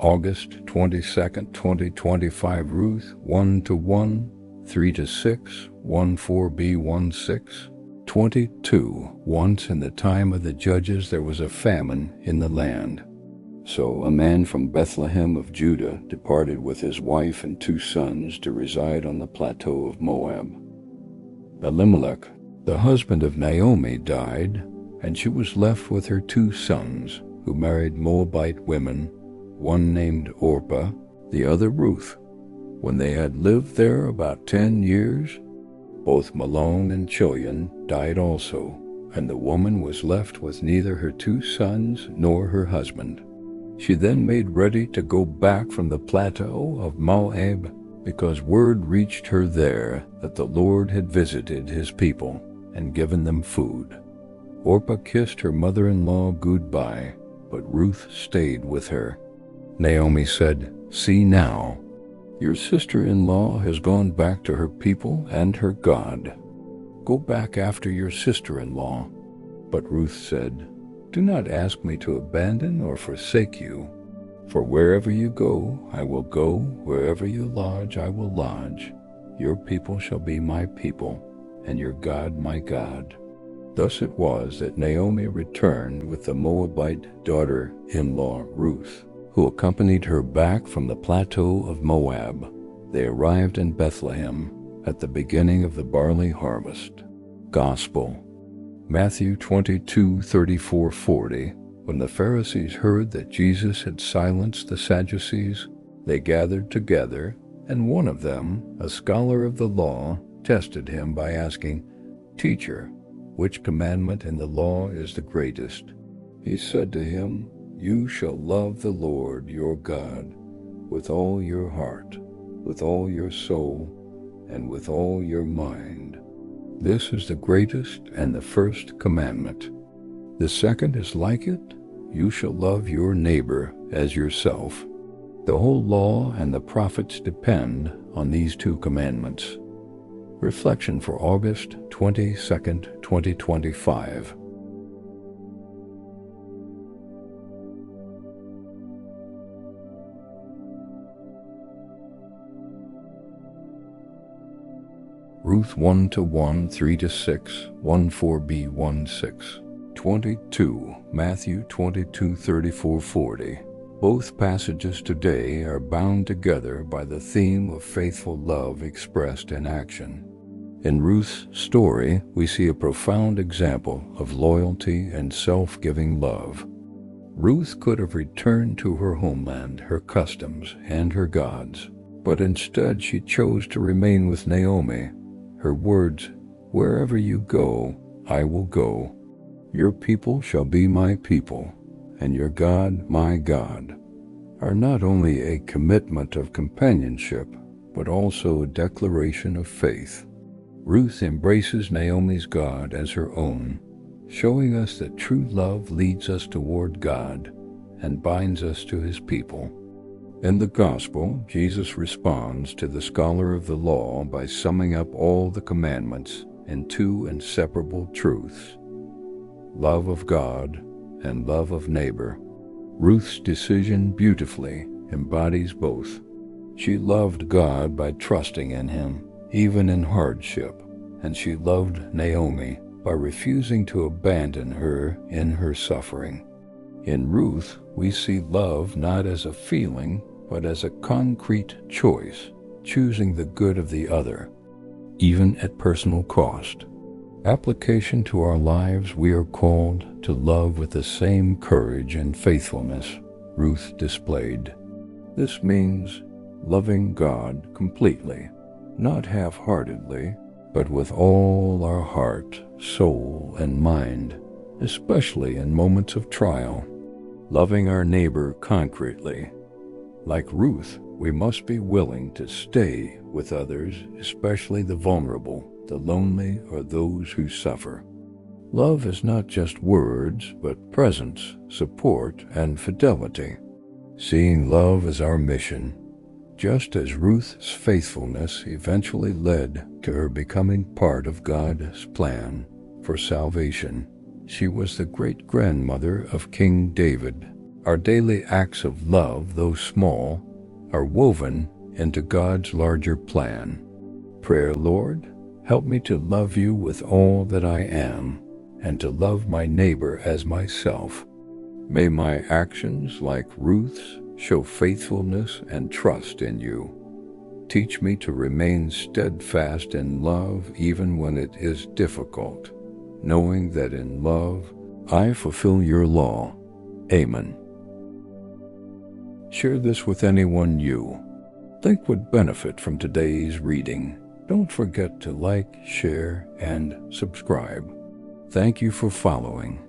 August 22nd, 2025, Ruth 1-1, 3-6, 14b16. 22. Once in the time of the judges there was a famine in the land. So a man from Bethlehem of Judah departed with his wife and 2 sons to reside on the plateau of Moab. Elimelech, the husband of Naomi, died, and she was left with her 2 sons, who married Moabite women, one named Orpah, the other Ruth. When they had lived there about 10 years, both Mahlon and Chilion died also, and the woman was left with neither her 2 sons nor her husband. She then made ready to go back from the plateau of Moab, because word reached her there that the Lord had visited his people and given them food. Orpah kissed her mother-in-law goodbye, but Ruth stayed with her. Naomi said, "See now, your sister-in-law has gone back to her people and her God. Go back after your sister-in-law." But Ruth said, "Do not ask me to abandon or forsake you. For wherever you go, I will go. Wherever you lodge, I will lodge. Your people shall be my people, and your God my God." Thus it was that Naomi returned with the Moabite daughter-in-law Ruth, who accompanied her back from the plateau of Moab. They arrived in Bethlehem at the beginning of the barley harvest. Gospel. Matthew 22:34-40. When the Pharisees heard that Jesus had silenced the Sadducees, they gathered together, and one of them, a scholar of the law, tested him by asking, "Teacher, which commandment in the law is the greatest?" He said to him, "You shall love the Lord your God with all your heart, with all your soul, and with all your mind. This is the greatest and the first commandment. The second is like it, you shall love your neighbor as yourself." The whole law and the prophets depend on these 2 commandments. Reflection for August 22nd, 2025. Ruth 1-1, 3-6, 14b16. 22. Matthew 22:34-40. Both passages today are bound together by the theme of faithful love expressed in action. In Ruth's story, we see a profound example of loyalty and self-giving love. Ruth could have returned to her homeland, her customs, and her gods, but instead she chose to remain with Naomi. Her words, "Wherever you go, I will go. Your people shall be my people, and your God my God," are not only a commitment of companionship, but also a declaration of faith. Ruth embraces Naomi's God as her own, showing us that true love leads us toward God and binds us to his people. In the Gospel, Jesus responds to the scholar of the law by summing up all the commandments in 2 inseparable truths: love of God and love of neighbor. Ruth's decision beautifully embodies both. She loved God by trusting in him, even in hardship, and she loved Naomi by refusing to abandon her in her suffering. In Ruth, we see love not as a feeling, but as a concrete choice, choosing the good of the other, even at personal cost. Application to our lives: we are called to love with the same courage and faithfulness Ruth displayed. This means loving God completely, not half-heartedly, but with all our heart, soul, and mind, especially in moments of trial. Loving our neighbor concretely. Like Ruth, we must be willing to stay with others, especially the vulnerable, the lonely, or those who suffer. Love is not just words, but presence, support, and fidelity. Seeing love as our mission, just as Ruth's faithfulness eventually led to her becoming part of God's plan for salvation. She was the great-grandmother of King David, Our daily acts of love, though small, are woven into God's larger plan. Prayer, Lord, help me to love you with all that I am, and to love my neighbor as myself. May my actions, like Ruth's, show faithfulness and trust in you. Teach me to remain steadfast in love even when it is difficult, knowing that in love I fulfill your law. Amen. Share this with anyone you think would benefit from today's reading. Don't forget to like, share, and subscribe. Thank you for following.